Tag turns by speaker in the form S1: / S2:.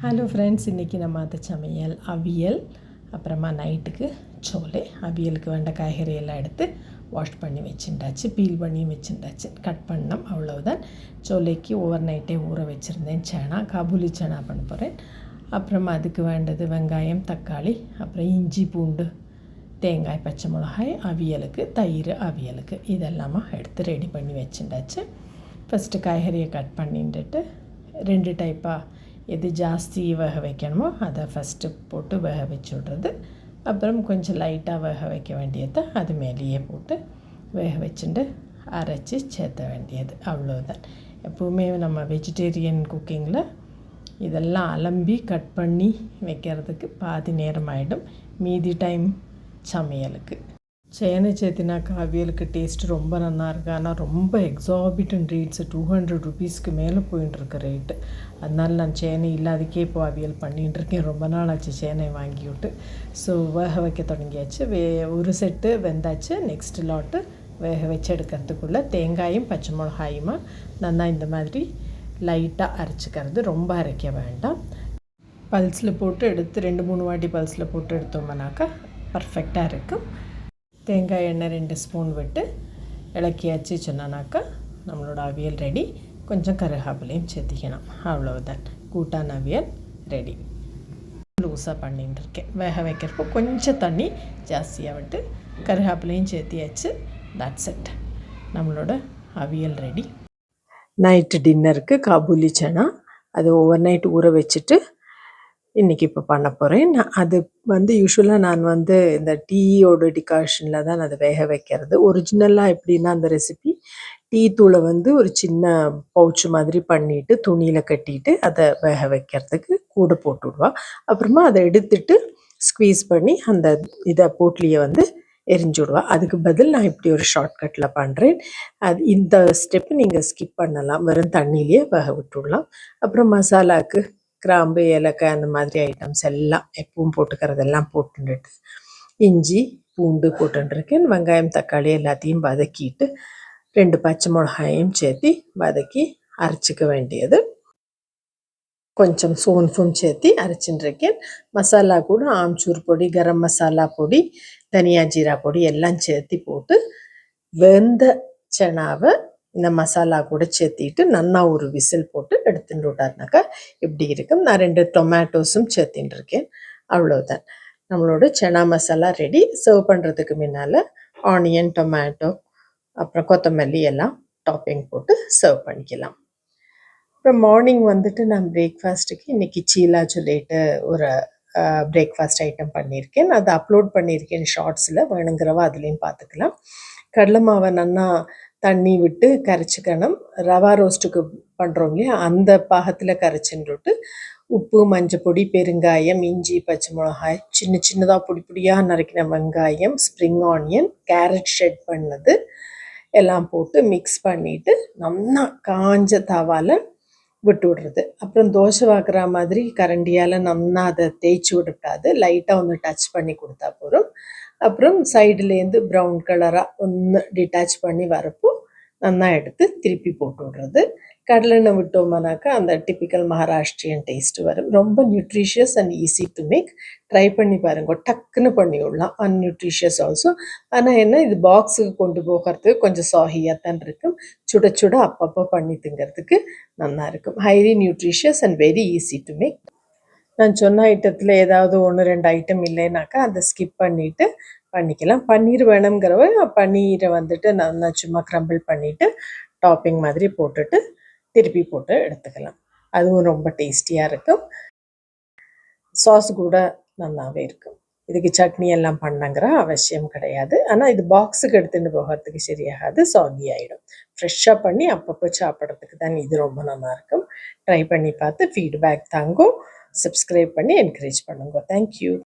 S1: Hello friends, இன்றைக்கி நம்ம அது சமையல் அவியல், அப்புறமா நைட்டுக்கு சோலை. அவியலுக்கு வேண்ட காய்கறி எல்லாம் எடுத்து வாஷ் பண்ணி வச்சுட்டாச்சு, பீல் பண்ணி வச்சுட்டாச்சு, கட் பண்ணோம், அவ்வளவுதான். சோலைக்கு ஓவர் நைட்டே ஊற வச்சுருந்தேன். சேனா காபூலி சேனா பண்ண போகிறேன். அப்புறமா அதுக்கு வேண்டது வெங்காயம், தக்காளி, அப்புறம் இஞ்சி, பூண்டு, தேங்காய், பச்சை மிளகாய், அவியலுக்கு தயிர், அவியலுக்கு இதெல்லாமா எடுத்து ரெடி பண்ணி வச்சுட்டாச்சு. ஃபஸ்ட்டு காய்கறியை கட் பண்ணிட்டுட்டு 2 டைப்பாக எது ஜாஸ்தி வேக வைக்கணுமோ அதை ஃபஸ்ட்டு போட்டு வேக வச்சு விட்றது. அப்புறம் கொஞ்சம் லைட்டாக வேக வைக்க வேண்டியதை அது மேலேயே போட்டு வேக வச்சுட்டு அரைச்சி சேர்த்த வேண்டியது, அவ்வளோதான். எப்போவுமே நம்ம வெஜிடேரியன் குக்கிங்கில் இதெல்லாம் அலம்பி கட் பண்ணி வைக்கிறதுக்கு பாதி நேரம் ஆகிடும், மீதி டைம் சமையலுக்கு. சேனை சேர்த்தினாக்கா அவியலுக்கு டேஸ்ட்டு ரொம்ப நல்லா இருக்குது. ஆனால் ரொம்ப எக்ஸாபிட்டன்ட் ரேட்ஸு, 200 ருபீஸ்க்கு மேலே போயின்ட்டுருக்கு ரேட்டு. அதனால நான் சேனை இல்லாதக்கே இப்போ அவியல் பண்ணிகிட்டுருக்கேன். ரொம்ப நாள் ஆச்சு சேனை வாங்கி விட்டு. ஸோ வேக வைக்க தொடங்கியாச்சு. ஒரு செட்டு வெந்தாச்சு. நெக்ஸ்ட் லாட்டு வேக வச்சு எடுக்கிறதுக்குள்ளே தேங்காயும் பச்சை மிளகாயுமா நல்லா இந்த மாதிரி லைட்டாக அரைச்சிக்கிறது, ரொம்ப அரைக்க வேண்டாம். பல்ஸில் போட்டு எடுத்து 2-3 வாட்டி பல்ஸில் போட்டு எடுத்தோம்னாக்கா பர்ஃபெக்டாக இருக்கும். தேங்காய் எண்ணெய் 2 ஸ்பூன் விட்டு இலக்கியாச்சு சொன்னாக்கா நம்மளோட அவியல் ரெடி. கொஞ்சம் கருகாப்பிலையும் சேர்த்திக்கணும், அவ்வளவுதான். கூட்டான் அவியல் ரெடி. லூஸாக பண்ணிட்டு இருக்கேன். வேக வைக்கிறப்போ கொஞ்சம் தண்ணி ஜாஸ்தியாக விட்டு கருகாப்பிலையும் சேர்த்தியாச்சு. தட்ஸ் இட், நம்மளோட அவியல் ரெடி. நைட்டு டின்னருக்கு காபூலி சனா, அது ஓவர் நைட் ஊற வச்சுட்டு இன்றைக்கி இப்போ பண்ண போகிறேன். அது யூஸ்வலாக நான் இந்த டீயோட டிகாஷனில் தான் அதை வேக வைக்கிறது. ஒரிஜினலாக எப்படின்னா அந்த ரெசிபி டீ தூளை ஒரு சின்ன பவுச்சு மாதிரி பண்ணிவிட்டு துணியில் கட்டிட்டு அதை வேக வைக்கிறதுக்கு கூட போட்டுவிடுவா. அப்புறமா அதை எடுத்துட்டு ஸ்க்வீஸ் பண்ணி அந்த இதை போட்லியை எரிஞ்சுடுவா. அதுக்கு பதில் நான் இப்படி ஒரு ஷார்ட்கட்டில் பண்ணுறேன். இந்த ஸ்டெப்பு நீங்கள் ஸ்கிப் பண்ணலாம், வெறும் தண்ணியிலேயே வேக விட்டுடலாம். அப்புறம் மசாலாவுக்கு கிராம்பு, ஏலக்காய், அந்த மாதிரி ஐட்டம்ஸ் எல்லாம் எப்பவும் போட்டுக்கிறதெல்லாம் போட்டுட்டு இஞ்சி, பூண்டு போட்டுருக்கேன். வெங்காயம், தக்காளி எல்லாத்தையும் வதக்கிட்டு 2 பச்சை மிளகாயும் சேர்த்து வதக்கி அரைச்சிக்க வேண்டியது. கொஞ்சம் சோன்பும் சேர்த்து அரைச்சிட்டுருக்கேன். மசாலா கூட ஆம்ச்சூர் பொடி, கரம் மசாலா பொடி, தனியா ஜீரா பொடி எல்லாம் சேர்த்து போட்டு வெந்த சனாவை இந்த மசாலா கூட சேர்த்திட்டு நல்லா ஒரு விசில் போட்டு எடுத்துட்டு விட்டாருனாக்கா இப்படி இருக்கும். நான் 2 டொமேட்டோஸும் சேர்த்தின்னு இருக்கேன், அவ்வளோதான். நம்மளோட சனா மசாலா ரெடி. சர்வ் பண்ணுறதுக்கு முன்னால் ஆனியன், டொமேட்டோ, அப்புறம் கொத்தமல்லி எல்லாம் டாப்பிங் போட்டு சர்வ் பண்ணிக்கலாம். அப்புறம் மார்னிங் நான் பிரேக்ஃபாஸ்ட்டுக்கு இன்றைக்கி சீலா சொல்லிட்டு ஒரு பிரேக்ஃபாஸ்ட் ஐட்டம் பண்ணியிருக்கேன். அதை அப்லோட் பண்ணியிருக்கேன் ஷார்ட்ஸில், வேணுங்கிறவா அதுலேயும் பார்த்துக்கலாம். கடலை மாவை நல்லா தண்ணி விட்டு கரைச்சிக்கணும். ரவா ரோஸ்ட்டுக்கு பண்ணுறோம் இல்லையா, அந்த பாகத்தில் கரைச்சின்னுட்டு உப்பு, மஞ்சள் பொடி, பெருங்காயம், இஞ்சி, பச்சை மிளகாய், சின்ன சின்னதாக பொடி பொடியாக நறுக்கின வெங்காயம், ஸ்ப்ரிங் ஆனியன், கேரட் ஷெட் பண்ணது எல்லாம் போட்டு மிக்ஸ் பண்ணிவிட்டு நல்லா காஞ்ச தவாவில் விட்டு விடுறது. அப்புறம் தோசை வாக்குற மாதிரி கரண்டியால் நல்லா அதை தேய்ச்சி விடக்கூடாது, லைட்டாக டச் பண்ணி கொடுத்தா போதும். அப்புறம் சைடுலேருந்து ப்ரௌன் கலராக டிட்டாச் பண்ணி வரப்போ நல்லா எடுத்து திருப்பி போட்டு விடுறது. கடலெண்ணெய் விட்டோம்னாக்கா அந்த டிப்பிக்கல் மகாராஷ்டிரியன் டேஸ்ட்டு வரும். ரொம்ப nutritious and easy to make. Try பண்ணி பாருங்க, டக்குன்னு பண்ணி விடலாம். And nutritious also. ஆனால் என்ன, இது பாக்ஸுக்கு கொண்டு போகிறதுக்கு கொஞ்சம் சாகியாக தான் இருக்கும். சுட சுட அப்பப்போ பண்ணி திங்கிறதுக்கு நல்லா இருக்கும். Highly nutritious and very easy to make. நான் சொன்ன ஐட்டத்தில் ஏதாவது 1-2 ஐட்டம் இல்லைனாக்கா அதை ஸ்கிப் பண்ணிவிட்டு பண்ணிக்கலாம். பன்னீர் வேணுங்கிறவ பன்னீரை நல்லா சும்மா க்ரம்பிள் பண்ணிவிட்டு டாப்பிங் மாதிரி போட்டுட்டு திருப்பி போட்டு எடுத்துக்கலாம். அதுவும் ரொம்ப டேஸ்டியாக இருக்கும். சாஸ் கூட நல்லாவே இருக்கும். இதுக்கு சட்னி எல்லாம் பண்ணங்கிற அவசியம் கிடையாது. ஆனால் இது பாக்ஸுக்கு எடுத்துகிட்டு போகிறதுக்கு சரியாகாது, சாகி ஆகிடும். ஃப்ரெஷ்ஷாக பண்ணி அப்பப்போ சாப்பிட்றதுக்கு தான் இது ரொம்ப நல்லாயிருக்கும். ட்ரை பண்ணி பார்த்து ஃபீட்பேக் தாங்கோ. சப்ஸ்கிரைப் பண்ணி என்கரேஜ் பண்ணுங்க. தேங்க்யூ.